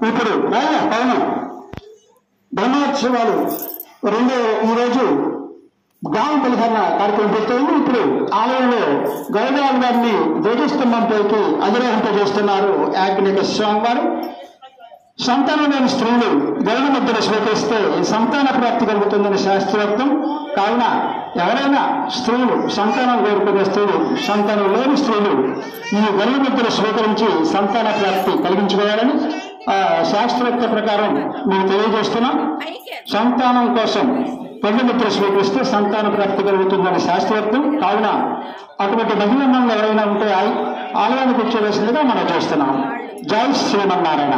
ఇప్పుడు అవును బ్రహ్మోత్సవాలు ఈ రోజు గ్రామ పరిహరణ కార్యక్రమం పెడుతుంది. ఇప్పుడు ఆలయంలో గరుడాల గారిని ధ్వజస్తంభంపైకి అధిరోహింపజేస్తున్నారు యాజ్ఞిక స్వామి వారు. సంతానం లేని స్త్రీలు గరుడ ముద్రను స్వీకరిస్తే సంతాన ప్రాప్తి కలుగుతుందని శాస్త్రోక్తం. కావున ఎవరైనా స్త్రీలు సంతానం కోరుకునే స్త్రీలు, సంతానం లేని స్త్రీలు ఈ గరుడ ముద్రను స్వీకరించి సంతాన ప్రాప్తి కలిగించుకోవాలని శాస్త్రోక్త ప్రకారం మేము తెలియజేస్తున్నాం. సంతానం కోసం గరుడ ముద్ర స్వీకరిస్తే సంతాన ప్రాప్తి కలుగుతుందని శాస్త్రోక్తం. కావున అటువంటి మహిళలు ఎవరైనా ఉంటే ఆలయానికి వచ్చేవేసిందిగా మనం చేస్తున్నాం. జై శ్రీమన్నారాయణ.